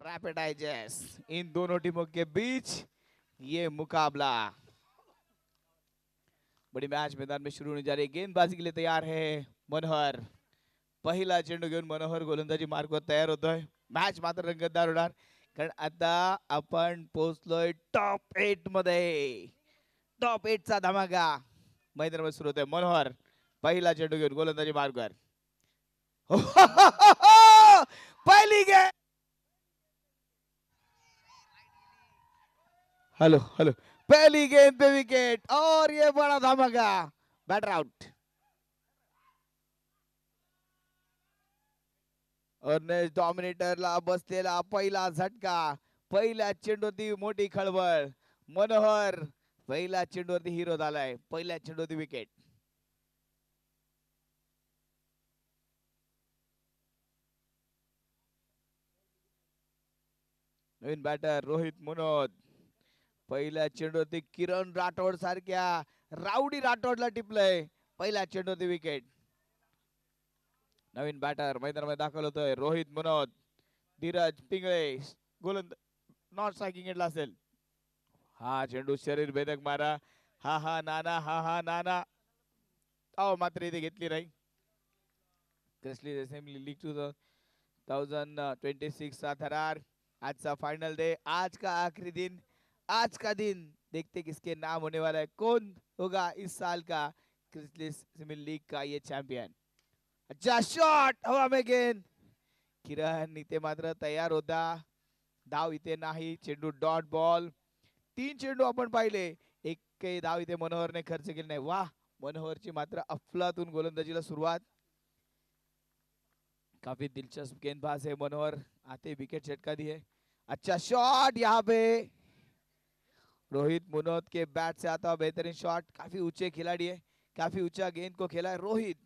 रैपिडाइजेस in दोनों टीमों के beach ये मुकाबला बड़ी मैच मैदान में शुरू होने जा रही है। गेंदबाजी के लिए तैयार है मनोहर. पहिला चेंडू घेऊन मनोहर गोलंदाजी मार्गावर तयार होतोय. मॅच मात्र रंगतदार होणार कारण आता आपण पोहोचलोय टॉप 8 मध्ये. टॉप 8 चा धमाका मैदानावर सुरू होतोय. मनोहर पहिला चेंडू घेऊन गोलंदाजी मार्गावर. पहिली गेंद. हेलो हेलो पहली गेंद पे विकेट और ये बड़ा धमाका. Batter out. अर्नेस्ट डॉमिनेटरला बसलेला पहिला झटका. पहिल्या चेंडूवरती मोठी खळबळ. मनोहर पहिल्या चेंडूवरती हिरो झालाय. पहिल्या चेंडूवरती विकेट. नवीन बॅटर रोहित मुनोद. पहिल्या चेंडूवरती किरण राठोड सारख्या राऊडी राठोडला टिपलंय. पहिल्या चेंडूवरती विकेट. नवीन बॅटर मैदानामध्ये दाखल होतोय रोहित मुनोद. धीरज पिंगळे गोलंद नॉट स्ट्रायकिंग एंडला असेल. हा चेंडू शरीर भेदक मारा. हा हा नाना हा हा नाना. मात्र इथे घेतली नाही. क्रिसली असेंबली लीग 2026 चा थरार. आज का फाइनल डे, आज का आखिरी दिन, आज का दिन देखते किसके नाम होने वाला है. कौन होगा इस साल का क्रिसली असेंबली लीग का ये चॅम्पियन. अच्छा शॉट हवा में गेंद. किरण इथे मात्र तयार होता. धाव इथे नाही. चेंडू डॉट बॉल. 3 चेंडू आपण पाहिले. एकही धाव इथे मनोहरने खर्च केली नाही. वाह मनोहरची मात्र अफलातून गोलंदाजीला सुरुवात. काफी दिलचस्प गेंदबाज है मनोहर. आते विकेट झटका दी है. अच्छा शॉट यहाँ पे रोहित मुनोद के बैट से आता हुआ बेहतरीन शॉट. काफी ऊंचे खिलाड़ी है. काफी ऊंचा गेंद को खेला है रोहित.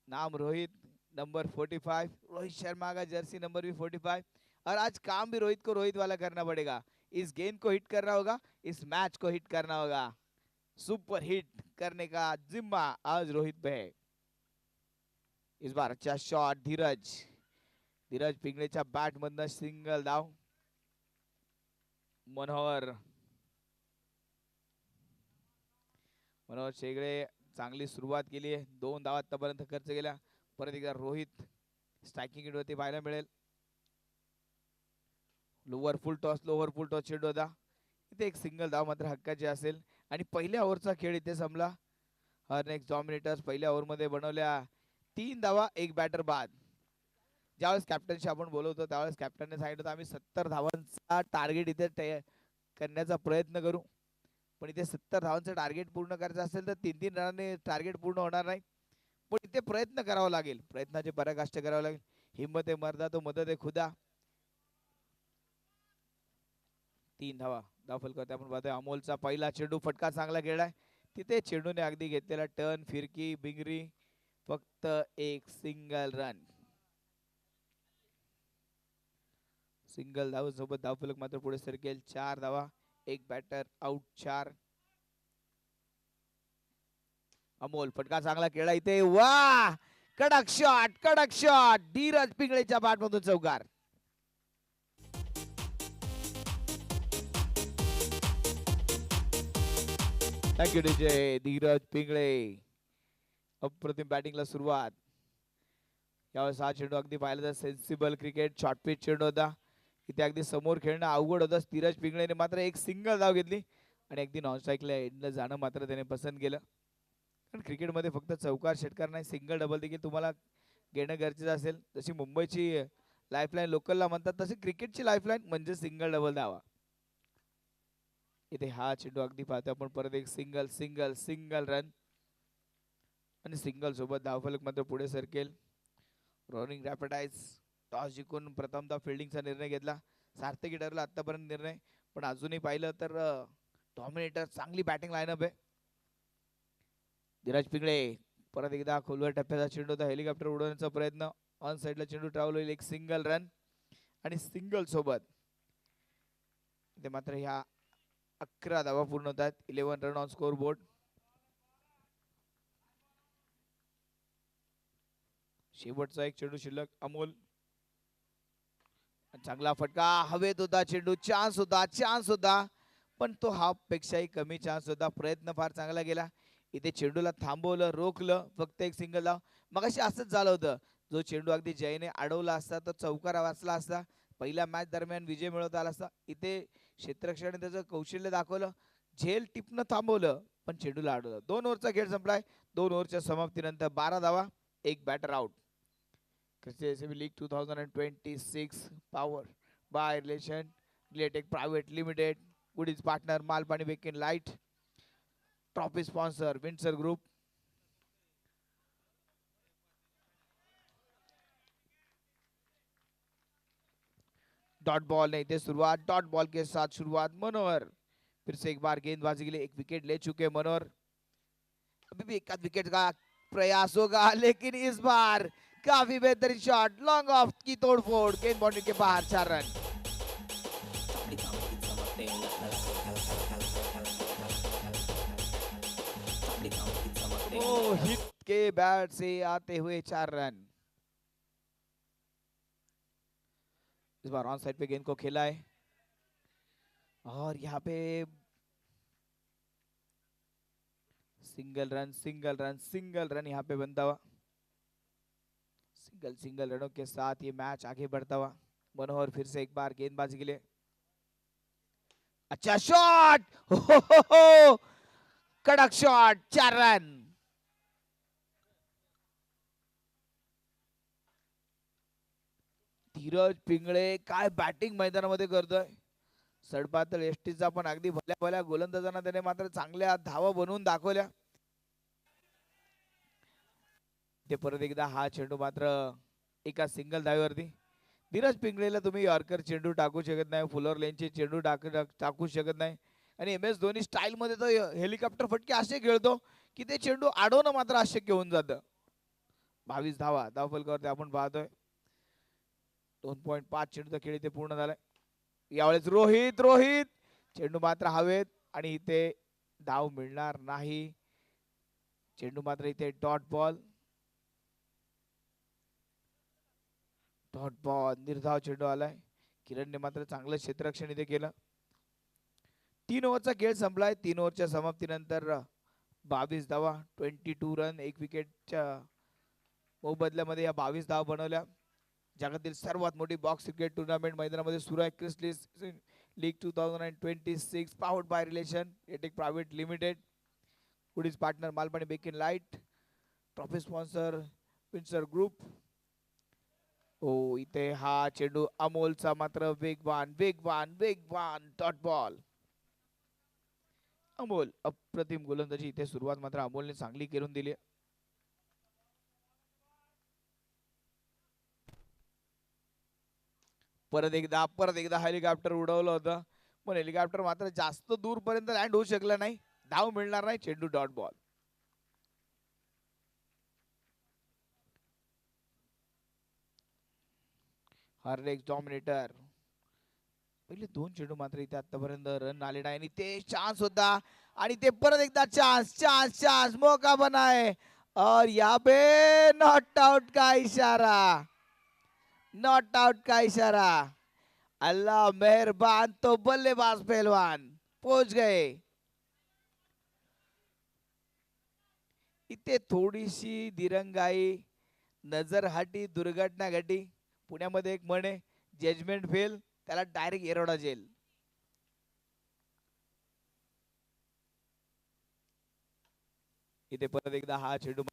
नाम रोहित, नंबर 45. रोहित शर्मा का जर्सी नंबर भी 45. और आज काम भी रोहित को रोहित वाला करना पड़ेगा. इस गेंद को हिट करना होगा. इस मैच को हिट करना होगा. सुपर हिट करने का जिम्मा आज रोहित पे है. इस बार अच्छा शॉट धीरज. धीरज पिंगळेच्या बॅट मधनं सिंगल धाव. मनोहर मनोहर शेगडे चांगली सुरुवात केली आहे. 2 धावा आतापर्यंत खर्च केल्या. परत एकदा रोहित स्ट्रायकिंग वरती पाहायला मिळेल. लोअर फुल टॉस चेंडू होता. इथे एक सिंगल धाव मात्र हक्काची असेल. आणि पहिल्या ओव्हरचा खेळ इथे संपला. नेक्स्ट डॉमिनेटर्स पहिल्या ओव्हर मध्ये बनवल्या 3 धावा, एक बॅटर बाद. ज्यावेळेस कॅप्टनशी आपण बोलवतो त्यावेळेस कॅप्टनने सांगितलं होतं आम्ही 70 धावांचा टार्गेट इथे करण्याचा प्रयत्न करू. पण इथे 70 धावांचं टार्गेट पूर्ण करायचं असेल तर 3-3 रनाने टार्गेट पूर्ण होणार नाही. पण इथे प्रयत्न करावा लागेल. प्रयत्नाची पराकाष्ठा करावी लागेल. हिम्मत आहे मर्दा तो मदत आहे खुदा. 3 धावा धावफलकावरती आपण पाहतोय. अमोलचा पहिला चेंडू फटका चांगला खेळलाय. तिथे चेंडूने अगदी घेतलेला टर्न, फिरकी, बिंगरी. फक्त एक सिंगल रन. सिंगल धाव सोबत धावफलक मात्र पुढे सरकेल. 4 धावा, एक बॅटर आउट. 4. अमोल फटका चांगला खेळला इथे. वा कडक शॉट, कडक शॉट. धीरज पिंगळेच्या बॅट मधून चौकार. Thank you DJ. धीरज पिंगळे अप्रतिम बॅटिंगला सुरुवात. यावेळेस हा चेंडू अगदी पाहिला तर सेन्सिबल क्रिकेट शॉर्ट पिच चेंडू होता. इथे अगदी समोर खेळणं अवघड होतं. धीरज पिंगळेने मात्र एक सिंगल धाव घेतली आणि अगदी नॉन स्ट्राईकला एंडला जाणं मात्र त्याने पसंत केलं. कारण क्रिकेटमध्ये फक्त चौकार षटकार नाही, सिंगल डबल देखील तुम्हाला घेणं गरजेचं असेल. जशी मुंबईची लाईफलाईन लोकलला म्हणतात तशी क्रिकेटची लाईफलाईन म्हणजे सिंगल डबल धावा. इथे हा चेंडू अगदी पाहतो आपण परत एक सिंगल सिंगल सिंगल रन आणि सिंगल सोबत धावफलक मात्र पुढे सरकेल. रॉनिंग रॅपिडाइज टॉस जिंकून प्रथमतः फिल्डिंगचा निर्णय घेतला. सार्थकी ठरला आतापर्यंत निर्णय. पण अजूनही पाहिलं तर डॉमिनेटर चांगली बॅटिंग लाईनअप आहे. धीरज पिंगळे परत एकदा खोलवर टप्प्याचा चेंडू होता. हेलिकॉप्टर उडवण्याचा प्रयत्न. ऑन साइडला चेंडू ट्रॅव्हल होईल. एक सिंगल रन आणि सिंगल सोबत ते मात्र ह्या 11 धावा पूर्ण होतात. 11 रन ऑन स्कोर बोर्ड. शेवटचा एक चेंडू शिल्लक. अमोल चांगला फटका, हवेत होता चेंडू, चान्स होता पण तो हाफ पेक्षाही कमी चान्स होता. प्रयत्न फार चांगला गेला. इथे चेंडूला थांबवलं, रोखलं, फक्त एक सिंगल धाव. मगाशी असंच झालं होतं. जो चेंडू अगदी जयने अडवला असता तर चौकार वाचला असता, पहिल्या मॅच दरम्यान विजय मिळवता आला असता. इथे क्षेत्ररक्षकाने त्याचं कौशल्य दाखवलं, झेल टिपणं थांबवलं पण चेंडूला अडवलं. 2 ओव्हरचा खेळ संपलाय. 2 ओव्हरच्या समाप्तीनंतर 12 धावा, एक batter out. KCB League 2026 powered by Relation Gliatech Private Limited. Goodies partner Malpani Beacon Light. Trophy sponsor Windsor Group. Dot ball नहीं थे शुरुआत, डॉट बॉल के साथ शुरुआत. मनोहर फिर से एक बार गेंदबाजी के लिए एक विकेट ले चुके मनोहर. अभी भी एक विकेट का प्रयास होगा लेकिन इस बार काफी बेहतरीन शॉट, लॉन्ग ऑफ की तोड़फोड़, गेंद बाउंड्री के बाहर, 4 रन. ओ हिट के बैट से आते हुए 4 रन. इस बार ऑन साइड पे गेंद को खेला है और यहाँ पे सिंगल रन यहाँ पे बनता हुआ. सिंगल रनों के साथ ये मैच आगे बढ़ता हुआ. मनोहर फिर से एक बार गेंदबाजी के लिए, अच्छा शॉट, हो कडक शॉट, 4 रन. धीरज पिंगळे काय बॅटिंग मैदानामध्ये करतोय. सडपातळ एसटीचा पण अगदी भल्या भल्या गोलंदाजांना त्याने मात्र चांगल्या धावा बनवून दाखवल्या. ते परत एकदा हा चेंडू मात्र एका सिंगल धावेवरती. धीरज पिंगळेला तुम्ही यॉर्कर चेंडू टाकू शकत नाही, फुलर लेनचे चेंडू टाकू शकत नाही. आणि MS धोनी स्टाईल मध्ये तर हेलिकॉप्टर फटके असे खेळतो की ते चेंडू अडवणं मात्र अशक्य होऊन जातं. 22 धावा धावफलकावरती आपण पाहतोय. 2.5 चेंडूचा खेळ इथे पूर्ण झालाय. यावेळेस रोहित चेंडू मात्र हवेत आणि इथे धाव मिळणार नाही. चेंडू मात्र इथे डॉट बॉल निर्धाव चेंडू आलाय. किरणने मात्र चांगलं क्षेत्ररक्षण इथे केलं. 3 ओव्हरचा खेळ संपलाय. 3 ओव्हरच्या समाप्तीनंतर 22 धावा, 22 रन, एक विकेटच्या मोबदल्यामध्ये या 22 धावा बनवल्या. जगातील सर्वात मोठी बॉक्स क्रिकेट टुर्नामेंट मैदानामध्ये सुरू आहे. क्रिस लीग 2026 पावर्ड बाय रिलेशन एटेक private limited. Goodies partner Malpani baking light. Trophy sponsor Windsor group. Oh इथे हा चेंडू अमोलचा मात्र वेगवान डॉट बॉल. अमोल अप्रतिम गोलंदाजी. इथे सुरुवात मात्र अमोलने चांगली करून दिली. परत एकदा हेलिकॉप्टर उडवलं होतं पण हेलिकॉप्टर मात्र जास्त दूर पर्यंत लँड होऊ शकलं नाही. धाव मिळणार नाही. चेंडू डॉट बॉल. हार्दिक डॉमिनेटर. पहिले 2 चेंडू मात्र इथे आतापर्यंत रन आले नाही आणि ते चान्स होता आणि ते परत एकदा चान्स मौका बना है और यहाँ पे नॉट आउट का इशारा. अल्लाह मेहरबान. तो बल्लेबाज पहलवान पहुंच गए. इथे थोडीशी दिरंगाई, नजरहाटी, दुर्घटना घटी. पुण्यामध्ये एक म्हण आहे, जजमेंट फेल त्याला डायरेक्ट एरोडा जेल. इथे परत एकदा हा चेंडू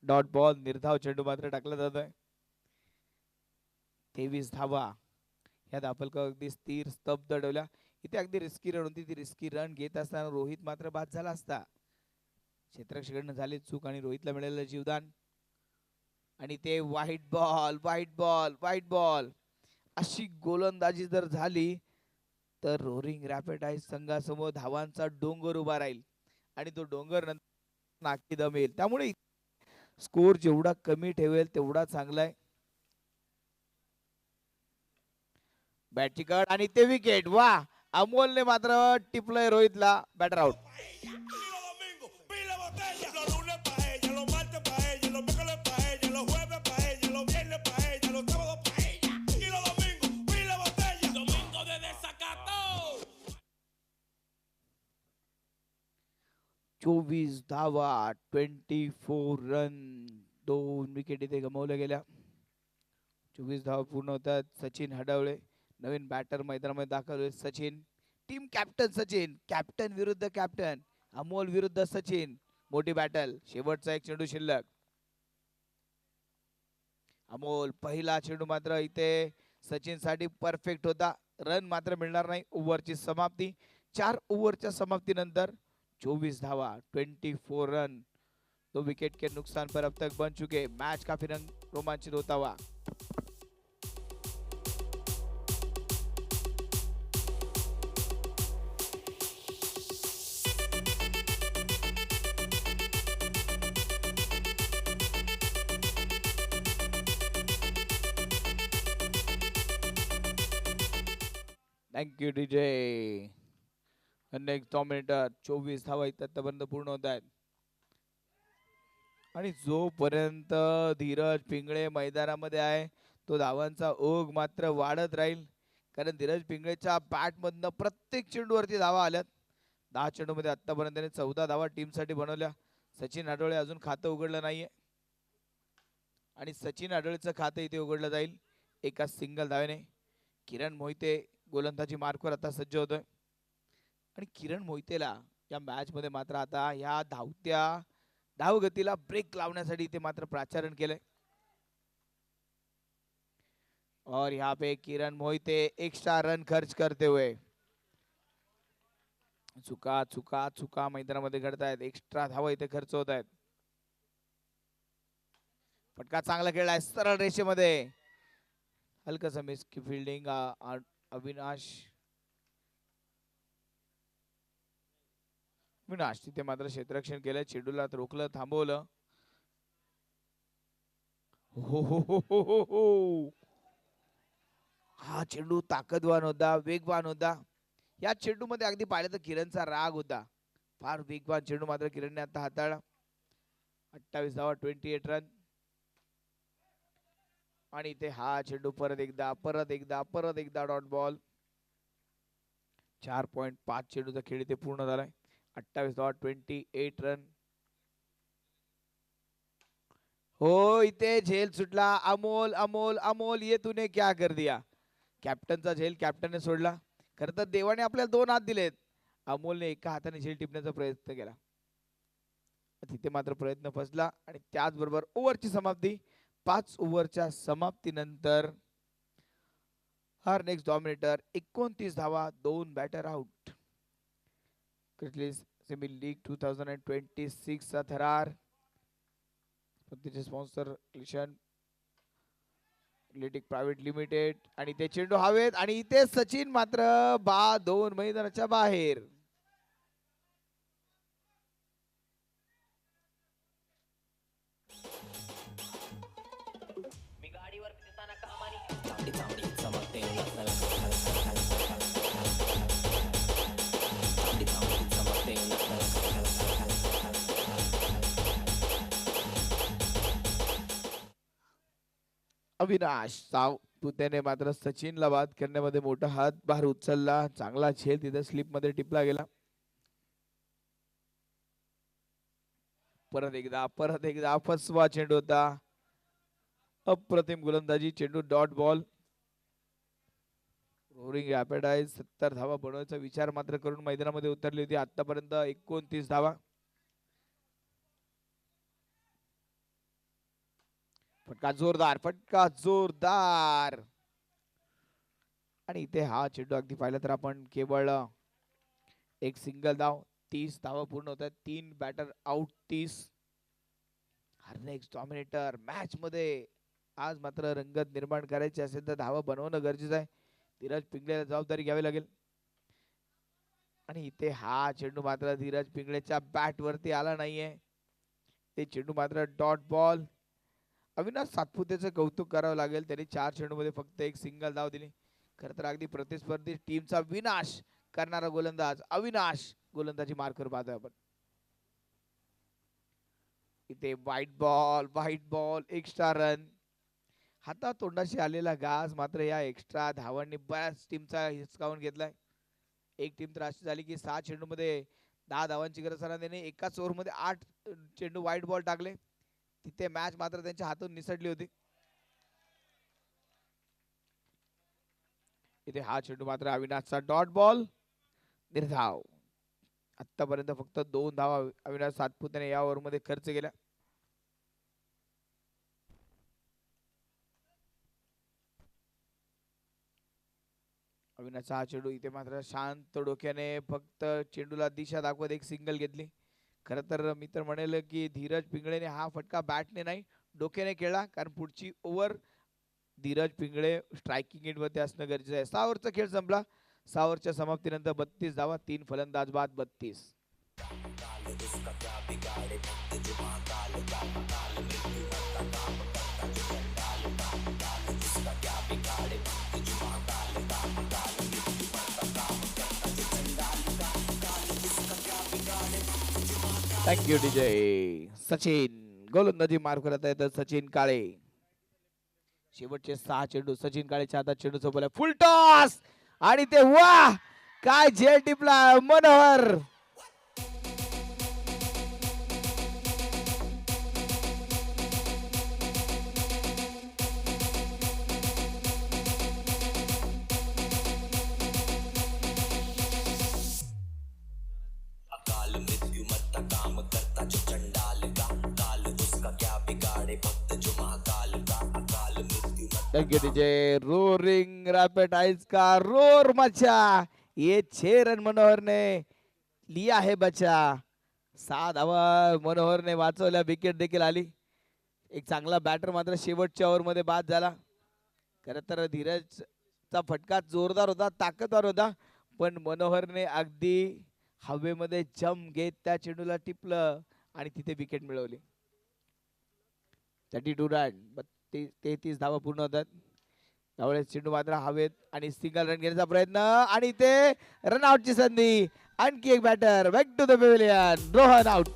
डॉट बॉल, निर्धाव चेंडू मात्र टाकला जातोय. 23 धावा या धावफलकावर अगदी स्थिर स्तब्ध ठेवल्या. इथे अगदी रिस्की रन होती. ती रिस्की रन घेत असताना रोहित मात्र बाद झाला असता. क्षेत्ररक्षकांना झाली चूक आणि रोहितला मिळालेलं जीवदान. आणि ते व्हाईट बॉल अशी गोलंदाजी जर झाली तर रोरिंग रॅपिड आईज संघासमोर धावांचा डोंगर उभा राहील आणि तो डोंगर नंतर नाकी दमेल. त्यामुळे स्कोर जेवढा कमी ठेवेल तेवढा चांगला आहे. बॅटची कट आणि ते विकेट. वा, अमोलने मात्र टिपलंय रोहितला. Batter out. 24 धावा, 24 रन. 2 विकेट इथे गमावल्या गेल्या. 24 धावा पूर्ण होतात. सचिन हडवळे नवीन बॅटर मैदानामध्ये दाखल होईल. Sachin team captain Sachin, captain विरुद्ध कॅप्टन, अमोल विरुद्ध सचिन. मोठी बॅटल. शेवटचा एक चेंडू शिल्लक. अमोल पहिला चेंडू मात्र इथे सचिन साठी परफेक्ट होता. रन मात्र मिळणार नाही. ओव्हरची समाप्ती. 4 ओव्हरच्या समाप्तीनंतर 24 धावा, 24 रन. 2 विकेट के नुकसान पर अब तक बन चुके. मैच काफी रोमांचित होता हुआ. Thank you DJ. Next dominator. 24 धावा इथपर्यंत पूर्ण होत आहेत. आणि जोपर्यंत धीरज पिंगळे मैदानामध्ये आहे तो धावांचा ओघ मात्र वाढत राहील. कारण धीरज पिंगळेच्या बॅट मधनं प्रत्येक चेंडूवरती धावा आल्यात. 10 चेंडूमध्ये आतापर्यंत त्याने 14 धावा टीम साठी बनवल्या. सचिन आढळे अजून खातं उघडलं नाहीये आणि सचिन आढळेचं खातं इथे उघडलं जाईल एका सिंगल धावेने. किरण मोहिते गोलंदाजी मार्कवर आता सज्ज होतोय आणि किरण मोहितेला या मॅच मध्ये मात्र आता या धावत्या धावगतीला ब्रेक लावण्यासाठी इथे मात्र प्राचारण केलंय. और यहाँ पे किरण मोहिते एक्स्ट्रा रन खर्च करते हुए. चुका चुका चुका मैदानामध्ये घडत आहेत. एक्स्ट्रा धावा इथे खर्च होत आहेत. फटका चांगला खेळलाय सरळ रेषेमध्ये. हलकस मिस की फिल्डिंग. अविनाश तिथे मात्र क्षेत्ररक्षण केलं. चेंडूला रोखलं, थांबवलं. हो हो हो हो हो हो. हा चेंडू ताकदवान होता, वेगवान होता. या चेंडू मध्ये अगदी पाहिलं तर किरणचा राग होता. फार वेगवान चेंडू मात्र किरणने आता हाताळला. 28 धावा, 28 रन. आणि इथे हा चेंडू परत एकदा डॉट बॉल. 4.5 चेंडूचा खेळ इथे पूर्ण झालाय. 28 धावा, 28 रन. हो इथे झेल सुटला. अमोल अमोल अमोल ये तूने क्या कर दिया. कॅप्टनचा झेल कॅप्टनने सोडला. खरं तर देवाने आपल्याला 2 हात दिलेत. अमोलने एका हाताने झेल टिपण्याचा प्रयत्न केला. तिथे मात्र प्रयत्न फसला आणि त्याचबरोबर ओव्हरची समाप्ती. 5 ओव्हरच्या समाप्तीनंतर हर नेक्स्ट डॉमिनेटर 29 धावा, 2 बॅटर आउट. सेमी लीग 2026 चा थरार. तिचे स्पॉन्सर क्लिशन लिटिक प्रायव्हेट लिमिटेड. आणि ते चेंडू हवेत आणि इथे सचिन मात्र 2 मैदानाच्या बाहेर. अविनाश त्याने मात्र सचिनला बाद करण्यामध्ये मोठा हातभार उचलला. चांगला झेल तिथे स्लिप मध्ये टिपला गेला. परत एकदा फसवा चेंडू होता. अप्रतिम गोलंदाजी. चेंडू डॉट बॉल. रोरिंग रॅपिडाइज 70 धावा बनवायचा विचार मात्र करून मैदानामध्ये उतरली होती. आतापर्यंत 29 धावा. फटका जोरदार. आणि इथे हा चेंडू अगदी पाहिलं तर आपण केवळ एक सिंगल धाव. 30 धावा पूर्ण होतात. 3 बॅटर आउट. 30. हर नेक्स्ट डॉमिनेटर मॅच मध्ये आज मात्र रंगत निर्माण करायची असेल तर धावा बनवणं गरजेचं आहे. धीरज पिंगळेला जबाबदारी घ्यावी लागेल. आणि इथे हा चेंडू मात्र धीरज पिंगळेच्या बॅट वरती आला नाहीये. ते चेंडू मात्र डॉट बॉल. अविनाश सातपुतेचं कौतुक करावं लागेल. त्यांनी 4 चेंडूमध्ये फक्त एक सिंगल धाव दिली. खरं तर अगदी प्रतिस्पर्धी टीमचा विनाश करणारा गोलंदाज अविनाश गोलंदाजी मार्कवर पाहतोय आपण. इथे व्हाईट बॉल एक्स्ट्रा रन. हाता तोंडाशी आलेला घास मात्र या एक्स्ट्रा धावांनी बऱ्याच टीमचा हिसकावून घेतलाय. एक टीम तर अशी झाली की 6 चेंडूमध्ये 10 धावांची गरज असताना त्याने एकाच ओव्हरमध्ये 8 चेंडू वाईट बॉल टाकले. तिथे मॅच मात्र त्यांच्या हातून निसटली होती. इथे हा चेंडू मात्र अविनाशचा डॉट बॉल, निर्धाव. आतापर्यंत फक्त 2 धावा अविनाश सातपुतेने या ओव्हरमध्ये खर्च केल्या. अविनाशचा हा चेंडू इथे मात्र शांत डोक्याने फक्त चेंडूला दिशा दाखवत एक सिंगल घेतली. खर तर मी तर म्हणेल की धीरज पिंगळेने हा फटका बॅटने नाही डोक्याने खेळला, कारण पुढची over Dheeraj Pingale striking end मध्ये असणं गरजेचं आहे. 6 ओव्हरचा खेळ संपला. 6 ओव्हरच्या समाप्तीनंतर 32 धावा, 3 फलंदाज बाद 32. Thank you DJ. सचिन गोलंदाजी मार्क करत आहेत सचिन काळे. शेवटचे 6 चेंडू सचिन काळेच्या हातात चेंडू सोपवला, फुल टॉस आणि ते वा काय झेल टिपला Manohar. Thank you DJ. Roaring rapid eyes का रोर मचा, ये 6 रन मनोहर ने लिया है बचा. 6 धावा मनोहर ने वाचवल्या, विकेट देखील आली. एक चांगला बॅटर मात्र शेवटच्या ओव्हर मध्ये बाद झाला. खरं तर धीरजचा फटका जोरदार होता, ताकदवार होता, पण मनोहरने अगदी हवेमध्ये जम घेत त्या चेंडूला टिपलं आणि तिथे विकेट मिळवली. 32 रन, 33 धावा पूर्ण होतात. त्यावेळेस चेंडू मात्र हवेत आणि सिंगल रन घेण्याचा प्रयत्न आणि ते रनआउटची संधी. आणखी एक batter back to the pavilion, Rohan out.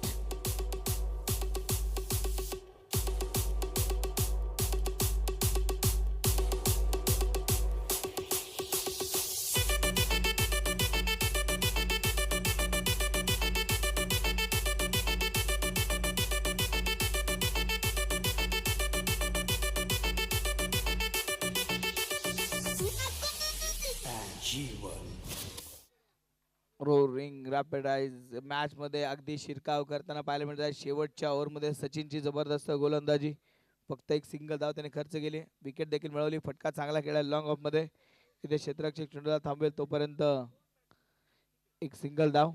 Roaring rapid eyes match मध्ये अगदी शिरकाव करताना पाहायला मिळत आहे. शेवटच्या ओव्हर मध्ये सचिनची जबरदस्त गोलंदाजी, फक्त एक सिंगल धाव त्याने खर्च केली, विकेट देखील मिळवली. फटका चांगला खेळला लॉंग ऑफ मध्ये. इथे क्षेत्ररक्षक चेंडूला थांबवेल तोपर्यंत एक सिंगल धाव.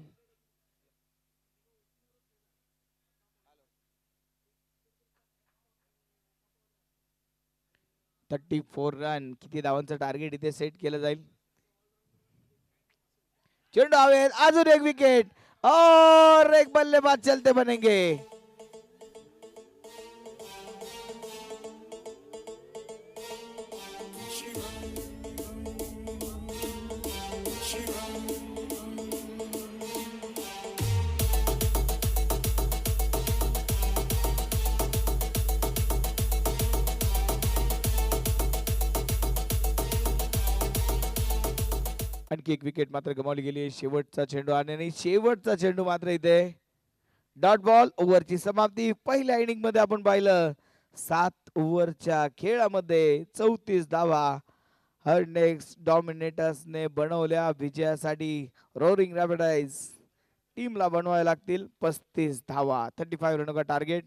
थर्टी 34 रन, किती धावांचं टार्गेट इथे सेट केलं जाईल. चेंडू हवेत, अजून एक विकेट और एक बल्लेबाज चलते बनेंगे. आणखी एक विकेट मात्र गमावली गेली. शेवटचा चेंडू आणि शेवटचा चेंडू मात्र इथे डॉट बॉल. ओव्हरची समाप्ती. पहिल्या इनिंग मध्ये आपण पाहिलं 7 ओव्हरच्या खेळामध्ये 34 धावा हर्नेक्स डॉमिनेटर्सने बनवल्या. विजयासाठी रोरिंग रॅपिडाइज टीमला बनवायला लागतील 35 धावा. 35 रनों का टार्गेट.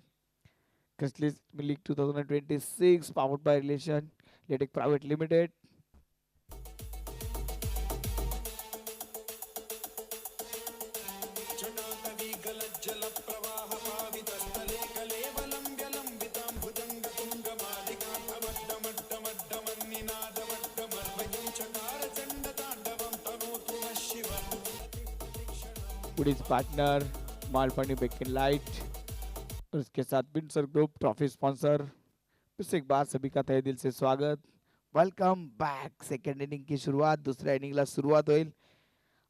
क्रिस्टलीज लीग 2026 पावर्ड बाय रिलेशन लेटेक private limited. Police partner Malpani baking light और उसके साथ बिंसर ग्रुप ट्रॉफी स्पॉन्सर. फिर एक बार सभी का तहे दिल से स्वागत, वेलकम बैक. सेकंड इनिंग की शुरुआत, दुसऱ्या इनिंगला सुरुवात होईल.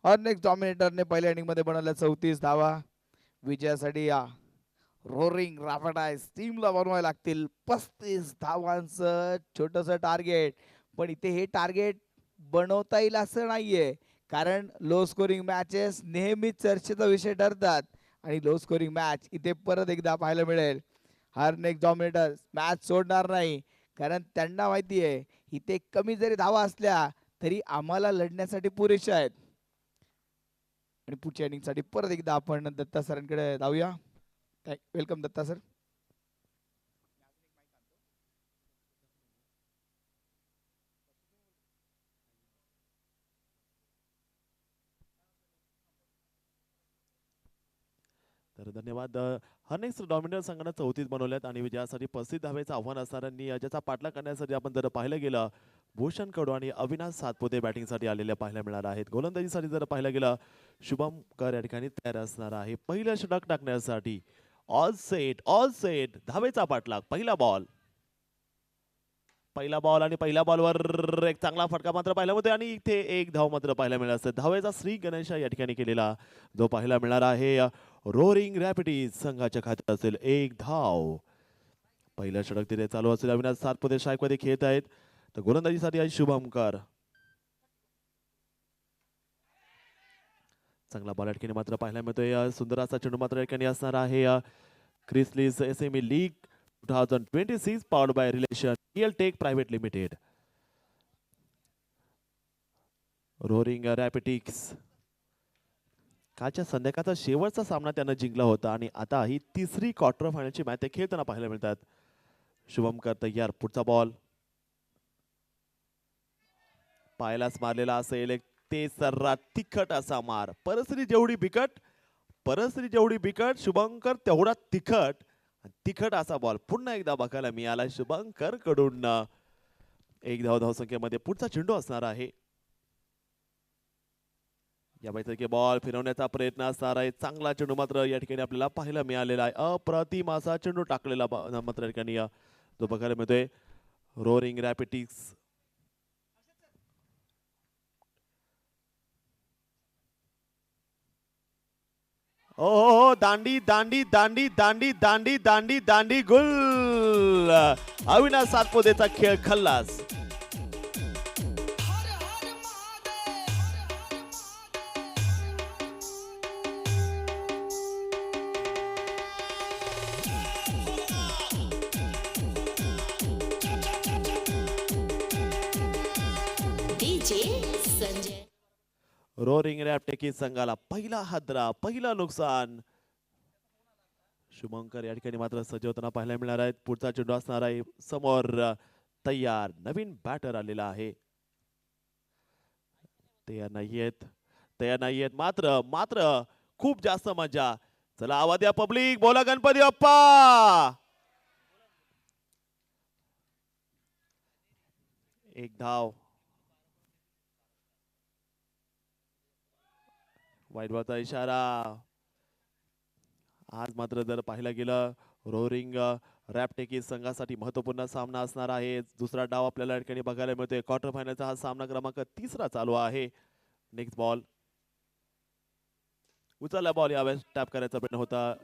और नेक्स्ट डॉमिनेटरने पहिल्या इनिंग मध्ये बनवल्या 34 धावा. विजयासाठी या रोरिंग रॅपिडाइज टीमला बनवायला लागतील 35 धावांचं छोटंसं टार्गेट. पण इथे हे टार्गेट बनवता येईल असं नाहीये, कारण लो स्कोरिंग मॅचेस नेहमी चर्चेचा विषय ठरतात आणि लो स्कोरिंग मॅच इथे परत एकदा पाहायला मिळेल. हर नेक्स्ट डॉमिनेटर मॅच सोडणार नाही, कारण त्यांना माहिती आहे इथे कमी जरी धावा असल्या तरी आम्हाला लढण्यासाठी पुरेशा आहेत. आणि पुढच्या इनिंगसाठी परत एकदा आपण दत्ता सरांकडे जाऊया. Welcome Datta sir. तर धन्यवाद. हनेक्स डॉमिनर संघाने 34 बनवल्यात आणि विजयासाठी 35 धावेचं आव्हान असणाऱ्यांनी ज्याचा पाठलाग करण्यासाठी आपण जर पाहिलं गेलं भूषण कडू आणि अविनाश सातपुते बॅटिंगसाठी आलेले पाहायला मिळणार आहेत. गोलंदाजीसाठी जर पाहिलं गेलं शुभम कर या ठिकाणी तयार असणार आहे पहिलं षटक टाकण्यासाठी. ऑल सेट धावेचा पाठलाग. पहिला बॉल आणि पहिल्या बॉलवर एक चांगला फटका मात्र पाहायला मिळतोय आणि इथे एक धाव मात्र पाहायला मिळत असते. धावेचा श्री गणेश या ठिकाणी केलेला जो पाहायला मिळणार आहे. रोरिंग रॅपिडीज संघाच्या खात्यात असेल एक धाव. पहिलं षटक तिथे चालू असेल. अविनाश सातपुते स्ट्राईक मध्ये खेळत आहेत. तर गोलंदाजीसाठी आहे शुभमकर. चांगला बॉल या ठिकाणी मात्र पाहायला मिळतोय. सुंदर असा चेंडू मात्र या ठिकाणी असणार आहे. Chrysalis SME league 2026 powered by Relation Realtek Private Limited. Roaring रॅपिटिक्स कालच्या संध्याकाळचा शेवटचा सामना त्यानं जिंकला होता आणि आता ही तिसरी क्वार्टर फायनलची मॅच ते खेळताना पाहायला मिळतात. शुभमकर तयार. पुढचा बॉल पायालाच मारलेला असेल. ते सर्रात तिखट असा मार. परिस्थिती जेवढी बिकट शुभंकर तेवढा तिखट असा बॉल पुन्हा एकदा बघायला मिळाला शुभंकर कडून. एक धाव संख्येमध्ये पुढचा चेंडू असणार आहे. या बैठकी बॉल फिरवण्याचा प्रयत्न असणार आहे. चांगला चेंडू मात्र या ठिकाणी आपल्याला पाहायला मिळालेला आहे. अप्रतिम असा चेंडू टाकलेला मात्र या ठिकाणी तो बघायला मिळतोय. रोरिंग रॅपिटिक्स ओ दांडी दांडी दांडी दांडी दांडी दांडी दांडी गुल. अविनाश सातपुतेचा खेळ खल्लास. रोरिंग रॅपटेकी संघाला पहिला हादरा, पहिला नुकसान. शुभंकर या ठिकाणी मात्र सजवताना पाहायला मिळणार आहेत. पुढचा चेंडू असणार आहे समोर तयार. नवीन बॅटर आलेला आहे. तयार नाहीयेत मात्र खूप जास्त मजा. चला आवाज द्या पब्लिक. बोला गणपती बाप्पा. एक धाव. वाईट बॉलचा इशारा. आज मात्र जर पाहायला गेलं रोरिंग रॅपटेकी संघासाठी महत्वपूर्ण सामना असणार आहे. दुसरा डाव आपल्याला या ठिकाणी बघायला मिळतोय. क्वार्टर फायनलचा हा सामना क्रमांक 3 चालू आहे. नेक्स्ट बॉल उचलला बॉल यावेळेस टॅप करायचा प्रयत्न होता.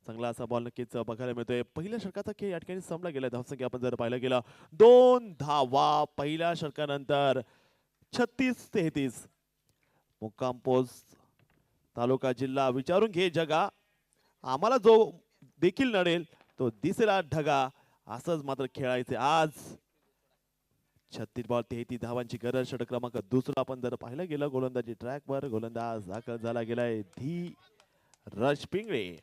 चांगला असा बॉल नक्कीच बघायला मिळतोय. पहिल्या षटकाचा खेळ या ठिकाणी संपला गेला. धावसंख्या आपण जर पाहायला गेला 2 धावा पहिल्या षटकानंतर. 36-33. मुक्काम पोस्ट तालुका जिल्हा विचारून घे जगा. आम्हाला जो देखील नडेल तो दिसेला ढगा. असंच मात्र खेळायचे आज. 36 बॉल 33 धावांची गरज. षटक क्रमांक 2 आपण जर पाहिलं गेलं गोलंदाजी ट्रॅक वर. गोलंदाज दाखल झाला गेलाय धीरज पिंगळे.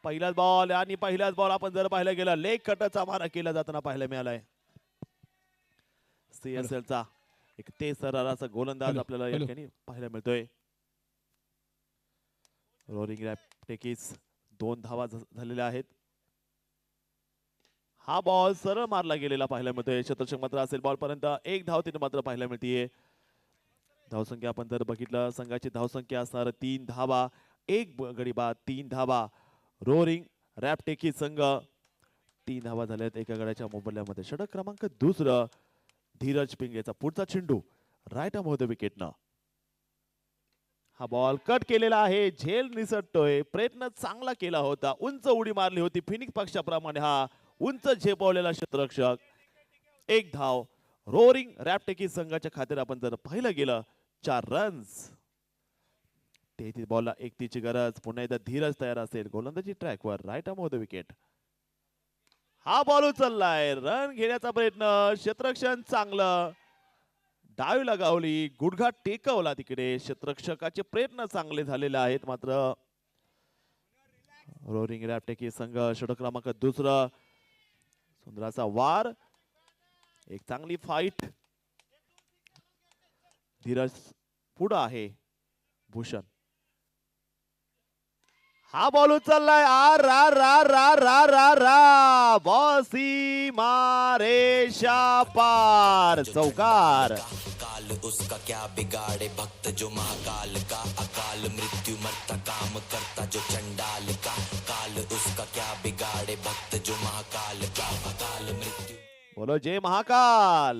पहिलाच बॉल आपण जर पाहिलं गेलं लेग कटचा मारा केला जाताना पाहायला मिळालाय. CSL चा एक तेज गोलंदाज आपल्याला या ठिकाणी पाहायला मिळतोय. रोरिंग रॅपटेकीस 2 धावा झालेल्या आहेत. हा बॉल सरळ मारला गेलेला पाहायला मिळतोय. शतरक्षक मात्र असेल बॉल पर्यंत. एक धाव तिने मात्र पाहायला मिळतीये. धावसंख्या आपण जर बघितलं संघाची धावसंख्या असणार 3 धावा. एक गडी बाद 3 धावा. रोरिंग रॅपटेकी संघ 3 धावा झाल्यात एका गड्याच्या मोबदल्यामध्ये. षटक क्रमांक 2 धीरज पिंगेचा पुढचा चेंडू राईट आर्म होतं विकेटनं. हा बॉल कट केलेला आहे. झेल निसटतोय. प्रयत्न चांगला केला होता. उंच उडी मारली होती फिनिक्स पक्षाप्रमाणे. हा उंच झेपवलेला क्षेत्ररक्षक. एक धाव. रोरिंग रॅपटेकी संघाच्या खात्यात आपण जर पाहिलं गेलं 4 रन्स. 33 बॉलला 31ची गरज. पुन्हा एकदा धीरज तयार असेल. गोलंदाजी ट्रॅकवर right arm off the wicket. हा बॉल उचललाय. रन घेण्याचा प्रयत्न. क्षेत्ररक्षण चांगलं. डावी लगावली. गुडघा टेकवला तिकडे. क्षेत्ररक्षकाचे प्रयत्न चांगले झालेले आहेत. मात्र रोरिंग रॅपटेकी संघ षटक क्रमांक 2. सुंदराचा वार. एक चांगली फाईट. धीरज पुढं आहे. भूषण हा बॉल उचललाय. आर रा रा रा रा रा रा बॉसी मारेशा पार. चौकार. काल उसका क्या बिगाड़े भक्त जो महाकाल का अकाल मृत्यु मरता काम करता जो चंडाल का काल उसका क्या बिगाड़े भक्त जो महाकाल का अकाल मृत्यू. बोलो जय महाकाल.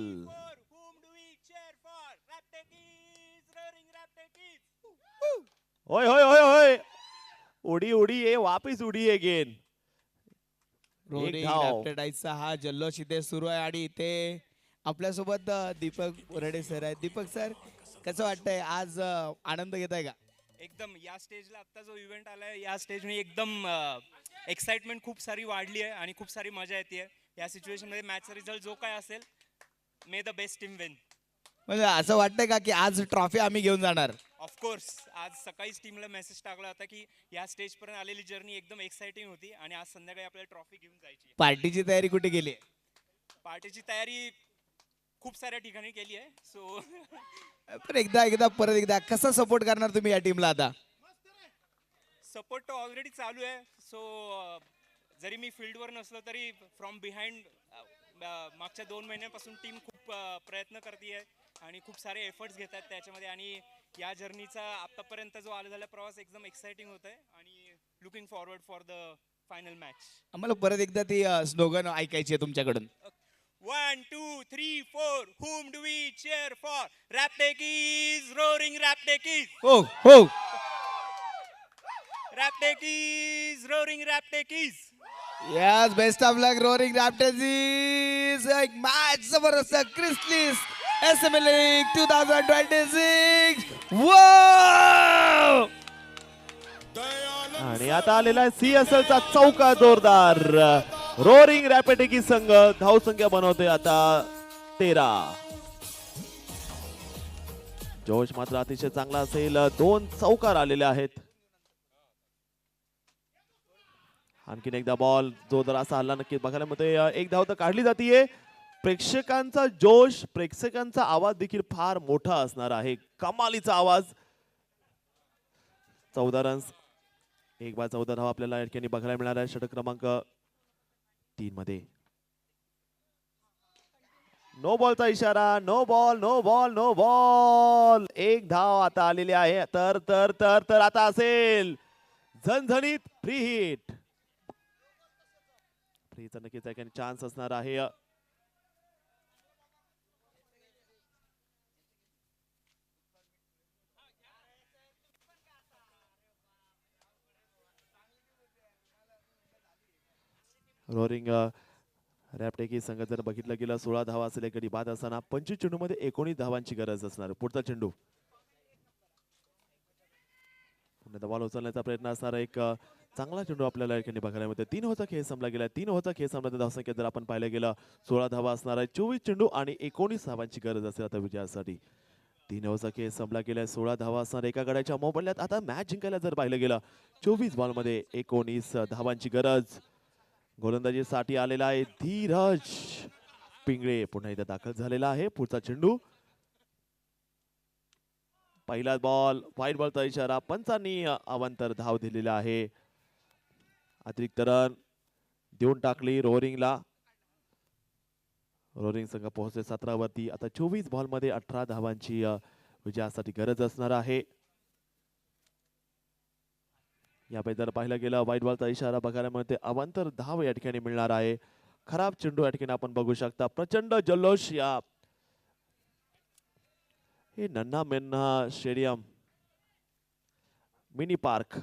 होय होय होय होय. उडी उडी ये वापिस उडी अगेन. रोरिंग धाव. रॅप्टेडाईजचा हा जल्लोष इथे सुरू आहे आणि इथे आपल्यासोबत दीपक बोराडे सर आहेत. दीपक सर, कसं वाटतंय आज आनंद घेताय का? एकदम या स्टेजला आता जो इव्हेंट आलाय या स्टेजने एकदम एक्साइटमेंट खूप सारी वाढली आहे आणि खूप सारी मजा येते. या सिच्युएशन मध्ये मॅचचा रिझल्ट जो काय असेल मे द बेस्ट टीम विन. म्हणजे असं वाटतंय का की आज ट्रॉफी आम्ही घेऊन जाणार? ऑफकोर्स आज सकाळीच टीमला मेसेज टाकला होता की या स्टेज पर्यंत आलेली जर्नी एकदम एक्साइटिंग होती आणि आज संध्याकाळी आपल्याला ट्रॉफी घेऊन जायची. पार्टीची तयारी कुठे केली? पार्टीची तयारी खूप साऱ्या ठिकाणी केली आहे. सो पण परत एकदा कसा सपोर्ट करणार तुम्ही या टीमला आता? सपोर्ट तर ऑलरेडी चालू आहे. सो जरी मी फील्डवर नसलो तरी फ्रॉम बिहाइंड मागच्या 2 महिन्यापासून टीम खूप प्रयत्न करते आहे आणि खूप सारे एफर्ट्स घेतात त्याच्यामध्ये आणि या जर्नीचा आतापर्यंत जो आला झाला प्रवास एकदम एक्साइटिंग होत आहे आणि looking forward for the final match. आम्हाला परत एकदा ती स्लोगन ऐकायची आहे तुमच्याकडून. 1 2 3 4 whom do we cheer for? Raptekis, roaring Raptekis. हो हो. Raptekis, roaring Raptekis. Yes, best of luck roaring Raptors. एक मॅच जबरदस्त क्रिस्टलीस एसएमएल लीग 2026. Wow! आणि आता आलेला आहे CSL चा चौका जोरदार. रोरिंग रॅपटेकी संघ धावसंख्या बनवतोय आता 13. जोश मात्र अतिशय चांगला असेल. 2 चौकार आलेले आहेत. आणखीन एकदा बॉल जोरदार असा हल्ला नक्की बघायला मिळतोय. एक धाव तर काढली जातीये. प्रेक्षकांचा जोश, प्रेक्षकांचा आवाज देखील फार मोठा असणार आहे. कमालीचा आवाज. 14 रन्स. 1/14 धाव आपल्याला या ठिकाणी बघायला मिळाला आहे षटक क्रमांक 3 मध्ये. नो बॉलचा इशारा. No ball no ball no ball. 1 धाव आता आलेली आहे. तर तर तर तर आता असेल झणझणीत फ्री हिट. फ्रीचा नक्कीच या ठिकाणी चान्स असणार आहे. रोरिंग रॅपटेकी संघ जर बघितलं गेलं 16 धावा असेल एक गडी बाद असताना 25 चेंडूमध्ये 19 धावांची गरज असणार. पुढचा चेंडू पुन्हा बॉल उचलण्याचा प्रयत्न असणार. एक चांगला चेंडू आपल्याला या ठिकाणी बघायला मिळतो. 3 ओव्हरचा खेळ संपला गेला. 3 ओव्हरचा खेळ संपल्यानंतर धावसंख्या जर आपण पाहिलं गेलं 16 धावा असणार आहे. 24 चेंडू आणि 19 धावांची गरज असेल आता विजयासाठी. 3 ओव्हरचा खेळ संपला गेला. 16 धावा असणार एका गड्याच्या मोबदल्यात. आता मॅच जिंकायला जर पाहिलं गेलं 24 बॉलमध्ये 19 धावांची गरज. गोलंदाजीसाठी आलेला आहे धीरज पिंगळे. पुन्हा एकदा दाखल झालेला आहे. पुढचा चेंडू. पहिला बॉल वाईट बॉलचा इशारा. पंचांनी अवांतर धाव दिलेला आहे. अतिरिक्त रन देऊन टाकली रोरिंगला. रोरिंग संघ पोहोचले 17 वरती. आता 24 बॉल मध्ये 18 धावांची विजयासाठी गरज असणार आहे. यापैकी जर पाहिलं गेलं वाईट बॉलचा इशारा बघायला मिळते. अवांतर धाव या ठिकाणी मिळणार आहे. खराब चेंडू या ठिकाणी आपण बघू शकता. प्रचंड जल्लोष या हे नन्ना मेन्ना स्टेडियम मिनी पार्क.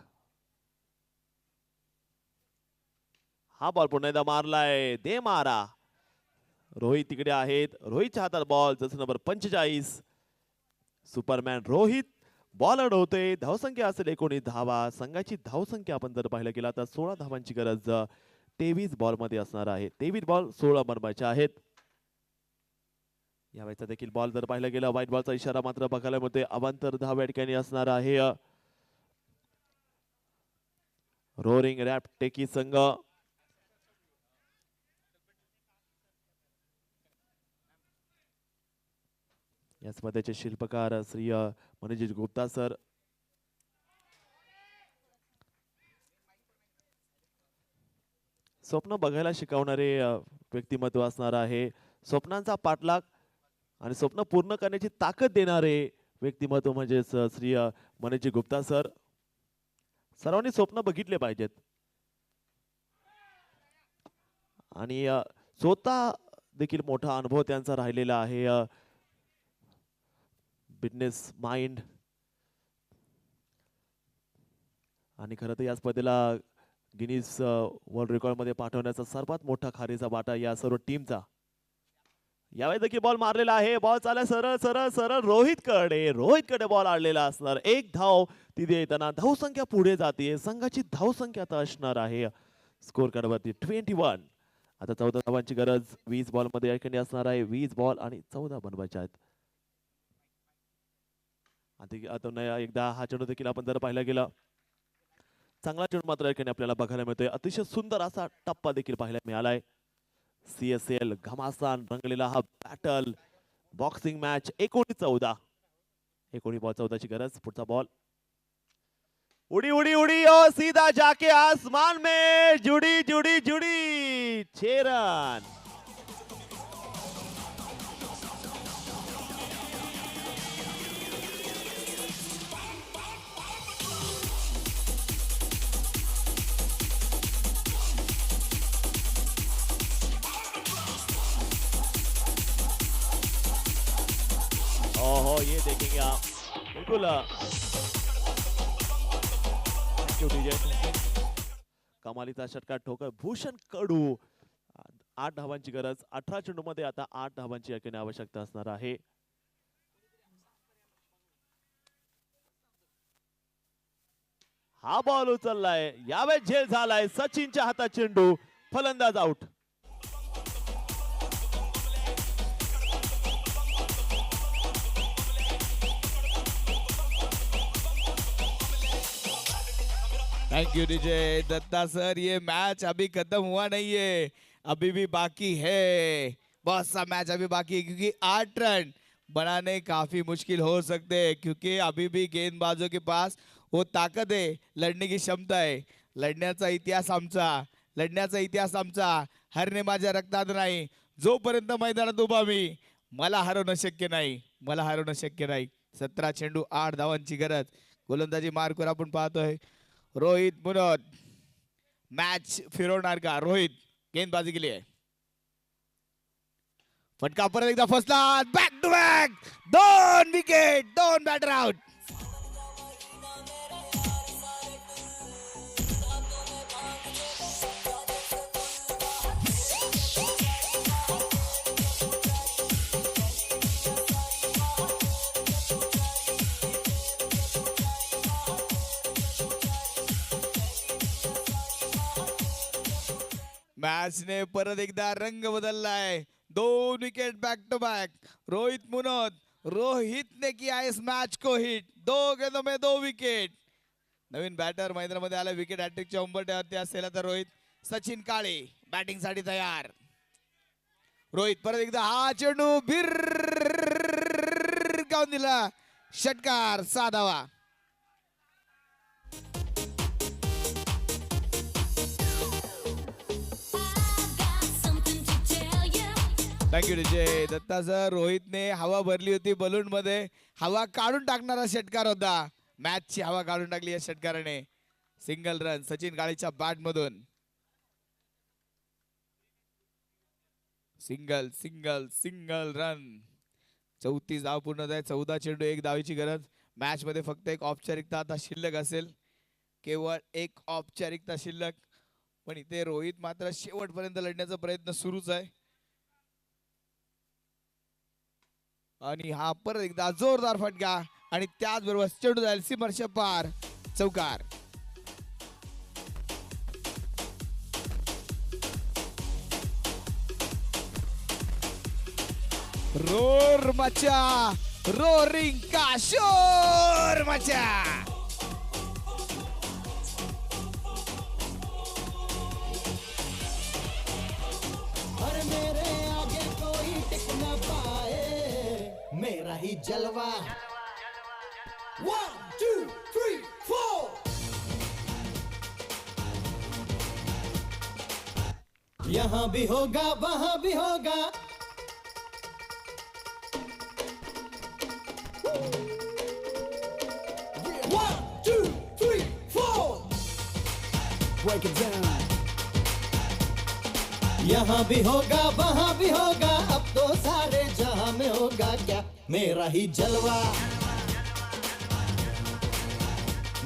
हा बॉल पुन्हा एकदा मारलाय. दे मारा. रोहित तिकडे आहेत. रोहितच्या हातात बॉल, जसं नंबर 45. सुपरमॅन रोहित बॉल अडवतोय. धावसंख्या असेल 19 धावा. संघाची धावसंख्या आपण जर पाहिलं गेला तर 16 धावांची गरज 23 बॉल मध्ये असणार आहे. 23 बॉल 16 बनवायचे आहेत. यावेळेचा देखील बॉल जर पाहिलं गेला व्हाईट बॉलचा इशारा मात्र बघायला मिळतोय. अवांतर धाव या ठिकाणी असणार आहे. रोरिंग रॅप टेकी संघ या स्पर्धेचे शिल्पकार श्री मनोज गुप्ता सर. स्वप्न बघायला शिकवणारे व्यक्तिमत्व असणार आहे. स्वप्नांचा पाठलाग आणि स्वप्न पूर्ण करण्याची ताकद देणारे व्यक्तिमत्व म्हणजे श्री मनोज गुप्ता सर. सर्वांनी स्वप्न बघितले पाहिजेत आणि स्वतः देखील मोठा अनुभव त्यांचा राहिलेला आहे. बिझनेस माइंड आणि खरं तर या स्पर्धेला गिनीज वर्ल्ड रेकॉर्ड मध्ये पाठवण्याचा सर्वात मोठा खारीचा वाटा या सर्व टीमचा. यावेळी देखील बॉल मारलेला आहे. बॉल चालला सरळ सरळ सरळ रोहितकडे बॉल आडलेला असणार. एक धाव तिथे येताना धावसंख्या पुढे जाते. संघाची धावसंख्या आता असणार आहे स्कोर कार्ड वरती 21. आता 14 धावांची गरज 20 बॉल मध्ये या ठिकाणी असणार आहे. 20 बॉल आणि 14 बनवायचे आहेत. आता एकदा हा चेंडू देखील आपण जर पाहिला गेला चांगला चेंडू मात्र या ठिकाणी आपल्याला बघायला मिळतोय. अतिशय सुंदर असा टप्पा देखील पाहायला मिळालाय. CSL घमासान रंगलेला हा बॅटल बॉक्सिंग मॅच 19 बॉल 14 ची गरज. पुढचा बॉल उडी उडी उडी और सीधा जाके आसमान में जुडी जुडी जुडी 6 रन. ओहो ये देखेंगे आप बिल्कुल कमालीचा षटकार ठोकर भूषण कडू. 8 धावांची गरज. 18 चेंडू मध्ये आता 8 धावांची याकडे आवश्यकता असणार आहे. हा बॉल उचललाय. यावेळेस झेल झालाय. सचिनच्या हातात चेंडू. फलंदाज out. Thank you DJ Datta sir. ये मैच अभी खत्म हुआ नहीं है, अभी भी बाकी है. बहुत सा मैच अभी बाकी है क्योंकि 8 रन बनाने काफी मुश्किल हो सकते हैं क्योंकि अभी भी गेंदबाजों के पास वो ताकत है, लढणे की क्षमता आहे. लढण्याचा इतिहास आमचा हरणे माझ्या रक्तात नाही. जोपर्यंत मैदानात उभा मी मला हरवणं शक्य नाही. 17 चेंडू 8 धावांची गरज. गोलंदाजी मार्कवर आपण पाहतोय रोहित मुनोत. मैच फिरवणार का रोहित गेंदबाजी के लिए. फटका परत एकदा फसला. Back to back 2 wicket. 2 batter out. Match ने परत एकदा रंग बदललाय. 2 wicket back to back. Rohit ने किया इस मैच को हिट. 2 गेंदों में 2 विकेट. नवीन बॅटर मैदानामध्ये आला. विकेट हॅट्रिकच्या उंबरठ्यावरती असेल तर रोहित. सचिन काळे बॅटिंग साठी तयार. रोहित परत एकदा हा चेंडू भिरकावून दिला. षटकार 6 धावा. Thank you DJ Datta sir. रोहितने हवा भरली होती बलून मध्ये. हवा काढून टाकणारा षटकार होता. मॅचची हवा काढून टाकली या षटकाराने. सिंगल रन सचिन काळेच्या बॅट मधून. Single single single run. 34 धाव पूर्ण झाले. 14 चेंडू 1 धावेची गरज. मॅच मध्ये फक्त एक औपचारिकता आता शिल्लक असेल. केवळ एक औपचारिकता शिल्लक. पण इथे रोहित मात्र शेवटपर्यंत लढण्याचा प्रयत्न सुरूच आहे. आणि हा परत एकदा जोरदार फटका आणि त्याचबरोबर चेंडू जाईल सीमारेषा पार, चौकार. रोर मचा, रोरिंग का शोर मचा. और मेरे आगे कोई टिक न पाए, मेरा ही जलवा. 1 2 3 4. यहाँ भी होगा वहाँ भी होगा. One, two, three, four. Break it down. यहाँ भी होगा वहाँ भी होगा, अब तो सारे जहां में होगा क्या मेरा ही जलवा,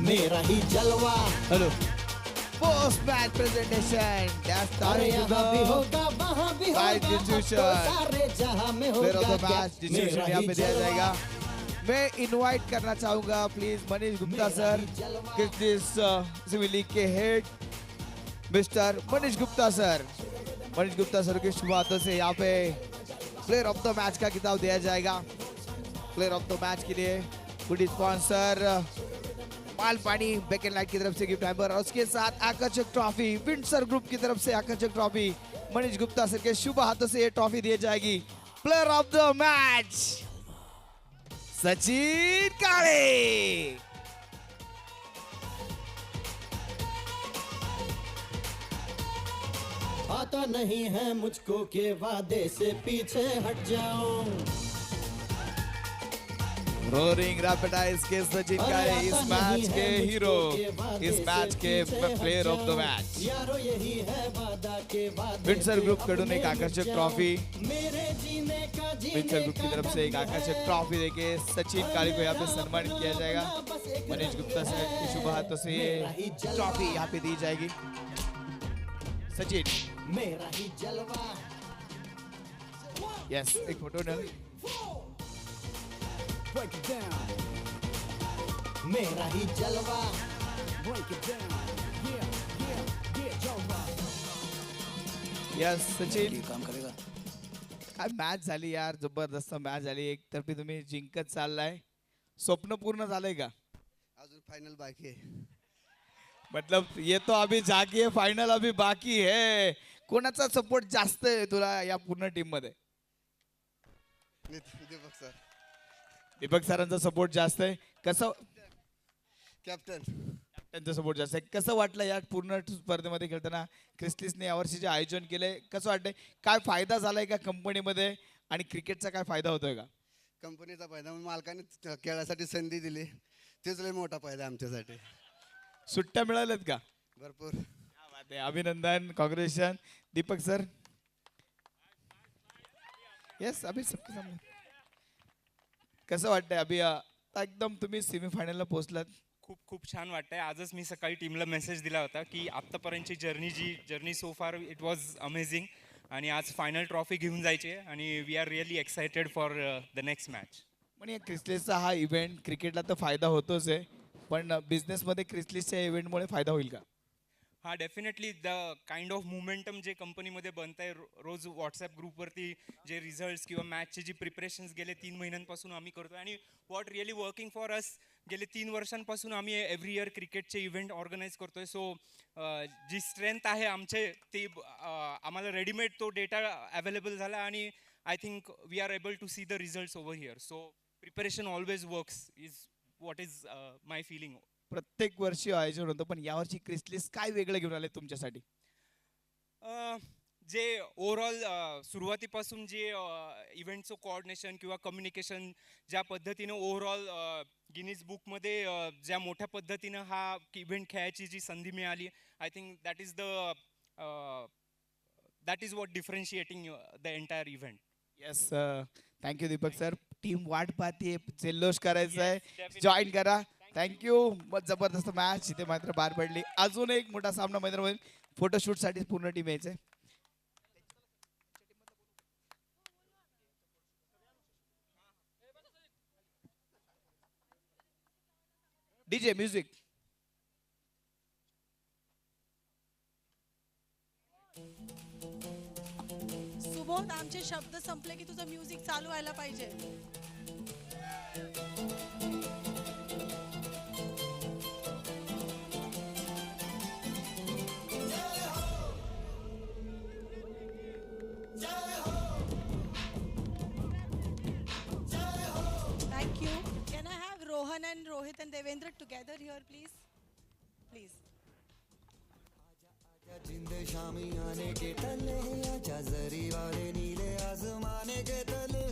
मेरा ही जलवा. हॅलो. Post match presentation. अरे यहाँ भी होगा वहाँ भी By होगा, अब तो decision. सारे जहां में प्लेयर होगा ऑफ द क्या मैच डिसीजन मेरा यहाँ ही पे दिया जलवा. जाएगा. मैं इनवाइट करना चाहूंगा please Manish Gupta sir, cricket civil league के head mister Manish Gupta sir. Manish Gupta sir के शुभ हाथों से यहाँ पे प्लेयर ऑफ द मैच का खिताब दिया जाएगा. प्लेयर ऑफ द मैच के लिए गुड स्पॉन्सर माल पानी बेकन लाइट की तरफ से गिफ्ट हैम्पर और उसके साथ आकर्षक ट्रॉफी विंडसर ग्रुप की तरफ से आकर्षक ट्रॉफी मनीष गुप्ता सर के शुभ हाथों से ये ट्रॉफी दी जाएगी. Player of the match Sachin Kale. आता नहीं है मुझको के वादे से पीछे हट जाऊं. रोरिंग रैपिडाइज के सचिन काळे इस मैच के हीरो, इस मैच के प्लेयर ऑफ द मैच. यारो यही है वादा के वादे विंडसर ग्रुप कडून एक आकर्षक ट्रॉफी, मेरे जीने का विंडसर ग्रुप की तरफ से एक आकर्षक ट्रॉफी देके सचिन काळे को यहाँ पे सम्मानित किया जाएगा. मनीष गुप्ता सर के शुभ हाथों से ये ट्रॉफी यहाँ पे दी जाएगी. सचिन मेरा ही जलवा. यस, एक फोटो ना. Break it down. मेरा ही जलवा. Break it down. Yeah, जलवा. यस सचिन काय मॅच झाली यार, जबरदस्त मॅच झाली. एक तर्फी तुम्ही जिंकत चाललाय. स्वप्न पूर्ण झालंय का? अजून फायनल बाकी आहे. मतलब ये तो अभी जागी है, फाइनल अभी बाकी है. कोणाचा सपोर्ट जास्त आहे तुला या पूर्ण टीम मध्ये? दीपक सर, दीपक सरांचा सपोर्ट जास्त आहे. कसं कॅप्टन. त्यांचा सपोर्ट जास्त आहे. कसं वाटलं या पूर्ण स्पर्धेमध्ये खेळताना? क्रिस्टलीसने यावर्षी जे आयोजन केलंय कसं वाटतंय? काय फायदा झालाय का कंपनीमध्ये आणि क्रिकेटचा काय फायदा होतोय का? कंपनीचा फायदा म्हणजे मालकाने खेळासाठी संधी दिली, तेच लय मोठा फायदा आमच्यासाठी. सुट्ट्या मिळाल्यात का? भरपूर. क्या बात आहे. अभिनंदन, कॉंग्रॅच्युलेशन. दीपक सर. यस अभि सबके सामने. कसं वाटतंय अभि? आता एकदम तुम्ही सेमीफायनलला पोहोचलात. खूप खूप छान वाटतंय. आजच मी सकाळी टीमला मेसेज दिला होता की आत्तापर्यंतची journey so far it was amazing आणि आज फायनल ट्रॉफी घेऊन जायची आहे आणि we are really excited for the next match. पण या क्रिस्टलीसचा हा इव्हेंट क्रिकेटला तर फायदा होतोच आहे, पण बिझनेसमध्ये क्रिस्टलीसच्या इव्हेंटमुळे फायदा होईल का? हा definitely the kind of momentum जे कंपनीमध्ये बनत आहे. रोज व्हॉट्सॲप ग्रुपवरती जे रिझल्ट्स किंवा मॅचचे जी प्रिपरेशन्स गेले 3 महिन्यांपासून आम्ही करतो आणि what really working for us गेले 3 वर्षांपासून आम्ही एव्हरी इयर क्रिकेटचे इव्हेंट ऑर्गनाईज करतोय. सो जी स्ट्रेंथ आहे आमचे ते आम्हाला रेडीमेड तो डेटा अवेलेबल झाला आणि I think we are able to see the results over here. So preparation always works is what is my feeling. प्रत्येक वर्षी आयोजन होतं, पण यावर्षी क्रिस्टलीस काय वेगळं घेऊन आले तुमच्यासाठी? जे ओव्हरऑल सुरुवातीपासून जे इव्हेंटचं कोऑर्डिनेशन किंवा कम्युनिकेशन ज्या पद्धतीनं ओव्हरऑल गिनीज बुकमध्ये ज्या मोठ्या पद्धतीनं हा इव्हेंट खेळायची जी संधी मिळाली, I think that is what differentiating the entire event. Yes, thank you Deepak sir. Team वाट पाहते, जल्लोष करायचा आहे, जॉईन करा. थँक्यू. जबरदस्त मॅच इथे मात्र पार पडली. अजून एक मोठा सामना मैदानामध्ये फोटोशूटसाठी पूर्ण टीम यायचे. DJ music. सुबोध, आमचे शब्द संपले की तुझं म्युझिक चालू व्हायला पाहिजे. Thank you. Can I have Rohan and Rohit and Devendra together here, please? Please. जिंदे शामी आने के तले आजा जरी वाले नीले आसमाने के तले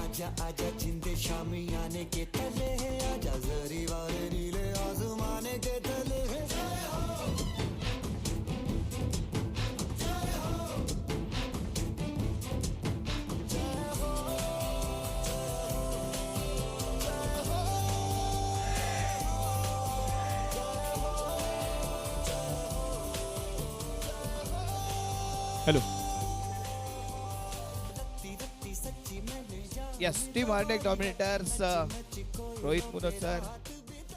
आजा आजा जिंदे शामी आने के तले आजा जरी वाले नीले आसमाने के तले hello. Yes, team Harnek dominators Rohit Munot sir,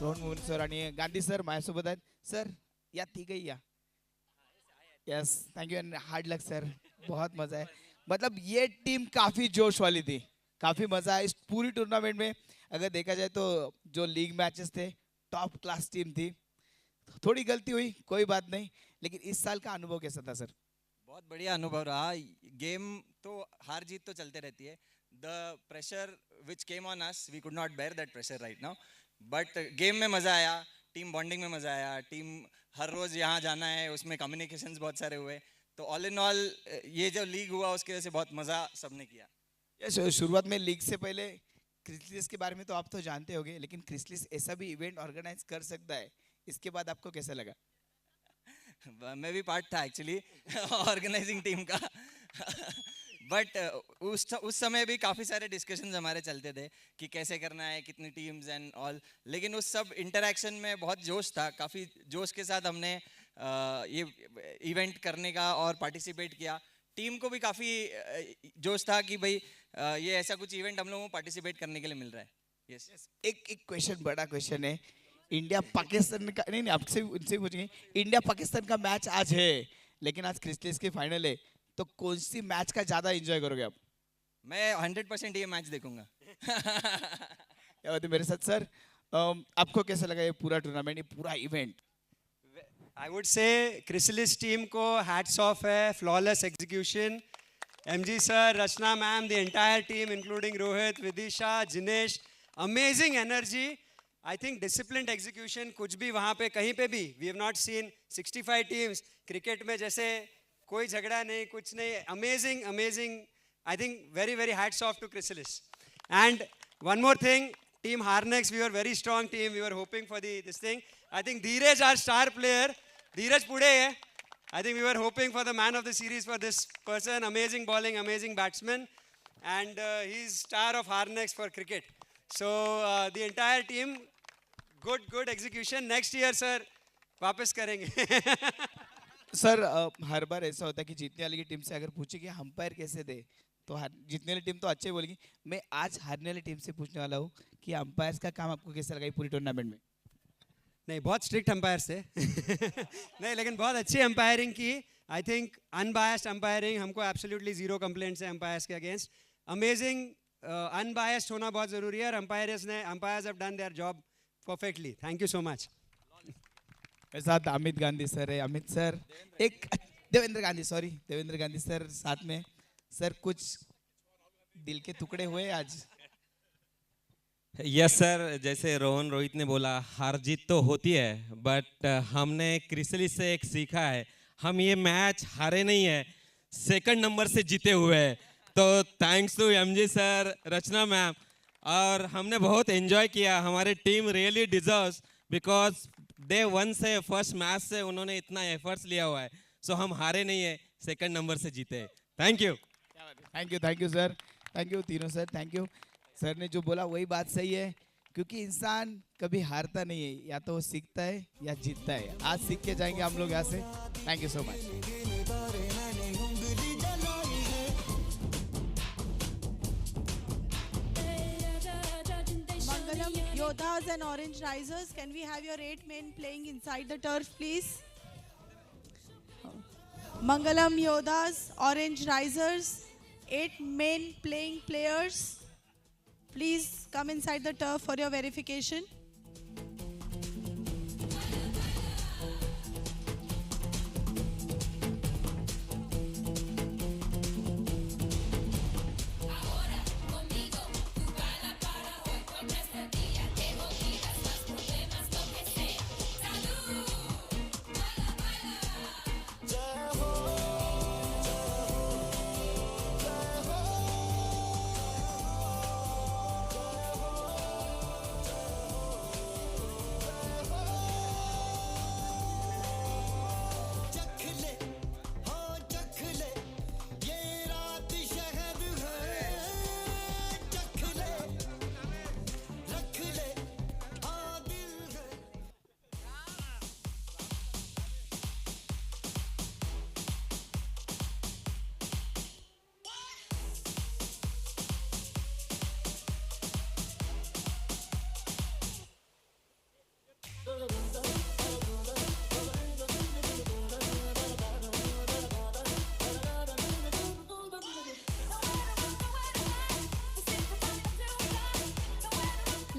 Rohan Munot sir आणि गांधी सर माझ्यासोबत आहेत. सर या तिघही या. Yes, thank you and hard luck sir. बहुत मजा है. मतलब ये टीम काफी जोश वाली थी, काफी मजा है इस पूरी टूर्नामेंट में. अगर देखा जाए तो जो लीग मैचेस थे टॉप क्लास टीम थी. थोड़ी गलती हुई, कोई बात नहीं, लेकिन इस साल का अनुभव कैसा था सर? बहुत बढ़िया अनुभव रहा. गेम तो हार जीत तो चलते रहती है. The pressure which came on us, we could not bear that pressure right now. But game में मज़ा आया, टीम बॉन्डिंग में मज़ा आया. टीम हर रोज़ यहाँ जाना है, उसमें कम्युनिकेशंस बहुत सारे हुए. तो ऑल इन ऑल ये जो लीग हुआ उसकी वजह से बहुत मज़ा सबने किया. यस, शुरुआत में लीग से पहले क्रिसलिस के बारे में तो आप तो जानते होंगे, लेकिन क्रिसलिस ऐसा भी इवेंट ऑर्गेनाइज कर सकता है, इसके बाद आपको कैसा लगा? मैं भी पार्ट था एक्चुअली ऑर्गेनाइजिंग टीम का. बट उस समय भी काफ़ी सारे डिस्कशंस हमारे चलते थे कि कैसे करना है, कितनी टीम्स एंड ऑल. लेकिन उस सब इंटरेक्शन में बहुत जोश था. काफ़ी जोश के साथ हमने ये इवेंट करने का और पार्टिसिपेट किया. टीम को भी काफ़ी जोश था कि भाई ये ऐसा कुछ इवेंट हम लोगों को पार्टिसिपेट करने के लिए मिल रहा है. यस. एक क्वेश्चन, बड़ा क्वेश्चन है. इंडिया पाकिस्तान का नहीं, आपसे उनसे पूछेंगे. इंडिया पाकिस्तान का मैच आज है, लेकिन आज क्रिसलिस की फाइनल है, तो कौन सी मैच का ज्यादा एंजॉय करोगे आप? मैं 100% ये मैच देखूंगा. क्या बात है मेरे साथ सर. आपको कैसा लगा ये पूरा टूर्नामेंट, ये पूरा event? I would say Chrysalis team को हैट्स ऑफ है. Flawless execution. MG sir, Rachna ma'am, the entire team including Rohit, Vidisha, Jinesh, amazing energy. I think disciplined execution. कुछ भी वहाँ पे कहीं पे भी we have not seen 65 teams cricket में जैसे कोई झगड़ा नहीं, कुछ नहीं. Amazing amazing. I think very very hats off to Chrysalis. And one more thing, team हार्नेक्स, we were very strong team. We were hoping for this thing. I think Dheeraj our star player. Dheeraj पुढे है. I think we were hoping for the man of the series for this person. Amazing bowling, amazing batsman, and he's star of Harnex for cricket. So the entire team, good execution. Next year, sir, वापस करेंगे. Sir हर बार ऐसा होता है कि जीतने वाली की team से अगर पूछे कि अंपायर कैसे थे, तो जीतने वाली टीम तो अच्छे बोलेगी. मैं आज हारने वाली टीम से पूछने वाला हूँ कि अंपायर्स का काम आपको कैसा लगा ये पूरी टूर्नामेंट में? नहीं, बहुत स्ट्रिक्ट अंपायर थे. नहीं, लेकिन बहुत अच्छी अंपायरिंग की. I think unbiased umpiring. हमको एब्सोल्युटली जीरो कंप्लेंट्स है अंपायर्स के अगेंस्ट. अमेजिंग. अनबायस्ड होना बहुत ज़रूरी है और umpires have done their job perfectly. Thank you so much. मेरे साथ अमित गांधी सर है. अमित सर, एक देवेंद्र गांधी सर साथ में. सर कुछ दिल के टुकड़े हुए आज? यस सर, जैसे रोहन रोहित ने बोला, हार जीत तो होती है, बट हमने क्रिसलिस से एक सीखा है. हम ये मैच हारे नहीं है, सेकंड नंबर से जीते हुए हैं. तो thanks to MG sir, Rachna ma'am, और हमने बहुत एंजॉय किया. हमारी team really deserves, because day one से फर्स्ट मैच से उन्होंने इतना एफर्ट्स लिया हुआ है. सो हम हारे नहीं है, सेकंड नंबर से जीते. Thank you. Thank you sir. Thank you तीनों सर. Thank you. सर ने जो बोला वही बात सही है, क्योंकि इंसान कभी हारता नहीं है, या तो वो सीखता है या जीतता है. आज सीख के जाएंगे हम लोग यहाँ से. Thank you so much. Yodhas and Orange Risers, can we have your 8 men playing inside the turf, please? Mangalam Yodhas, Orange Risers, 8 men playing players. Please come inside the turf for your verification.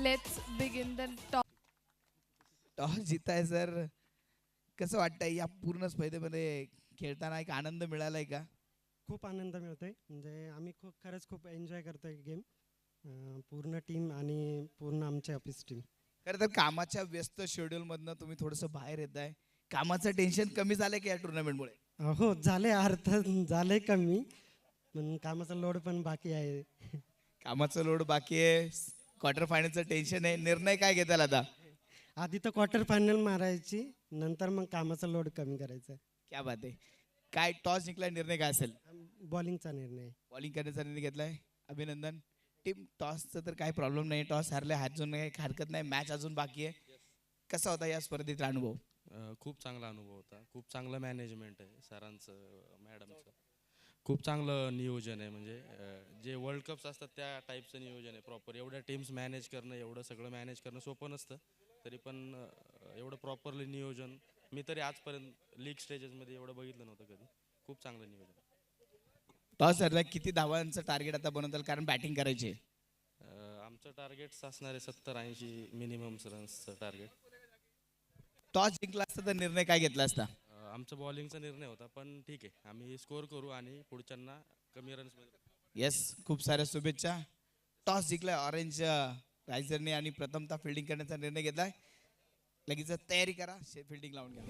Let's begin the talk. Toss जिताय sir. कसं वाटतंय या पूर्ण स्पर्धेमध्ये खेळताना एक आनंद मिळालाय का? खूप आनंद मिळतोय. म्हणजे आम्ही खरंच खूप एन्जॉय करतोय गेम, पूर्ण टीम आणि पूर्ण आमची ऑफिस टीम. खरं तर कामाच्या व्यस्त शेड्यूल मधनं तुम्ही थोडंसं बाहेर येत आहे. कामाचं टेन्शन कमी झालंय की या टुर्नामेंटमुळे? हो झाले, अर्थ झाले कमी, पण कामाचा लोड पण बाकी आहे. कामाचं लोड बाकी आहे, क्वार्टर फायनलचं टेन्शन आहे. निर्णय काय घेताल आता? आधी तर क्वार्टर फायनल मारायची, नंतर मग कामाचा लोड कमी करायचा. क्या बात आहे. काय टॉस जिंकला, निर्णय काय असेल? बॉलिंगचा निर्णय. बॉलिंग करण्याचा निर्णय घेतलाय. अभिनंदन. टीम टॉसचं तर काही प्रॉब्लेम नाही, टॉस हारले अजून काही हरकत नाही, मॅच अजून बाकी आहे. कसा होता या स्पर्धेचा अनुभव? खूप चांगला अनुभव होता. खूप चांगलं मॅनेजमेंट आहे सरांचं, मॅडमचं. खूप चांगलं नियोजन आहे. म्हणजे जे वर्ल्ड कप्स असतात त्या टाईपचं नियोजन आहे प्रॉपर. एवढ्या टीम्स मॅनेज करणं, एवढं सगळं मॅनेज करणं सोपं नसतं. तरी पण एवढं प्रॉपरली नियोजन मी तरी आजपर्यंत लीग स्टेजेसमध्ये एवढं बघितलं नव्हतं कधी. खूप चांगलं नियोजन. टॉस हरला, किती धावांचं टार्गेट आता बनवताल, कारण बॅटिंग करायची? आमचं टार्गेट असणार आहे 70-80 मिनिमम रन्सचं टार्गेट. टॉस जिंकला असता तर निर्णय काय घेतला असता? आमचा बॉलिंगचा निर्णय होता, पण ठीक आहे, आम्ही स्कोअर करू आणि पुढच्यांना कमी रन्समध्ये. येस, खूप साऱ्या शुभेच्छा. टॉस जिंकलाय ऑरेंज रायझरने आणि प्रथमतः फिल्डिंग करण्याचा निर्णय घेतलाय. लगेच तयारी करा, फिल्डिंग लावून घ्या.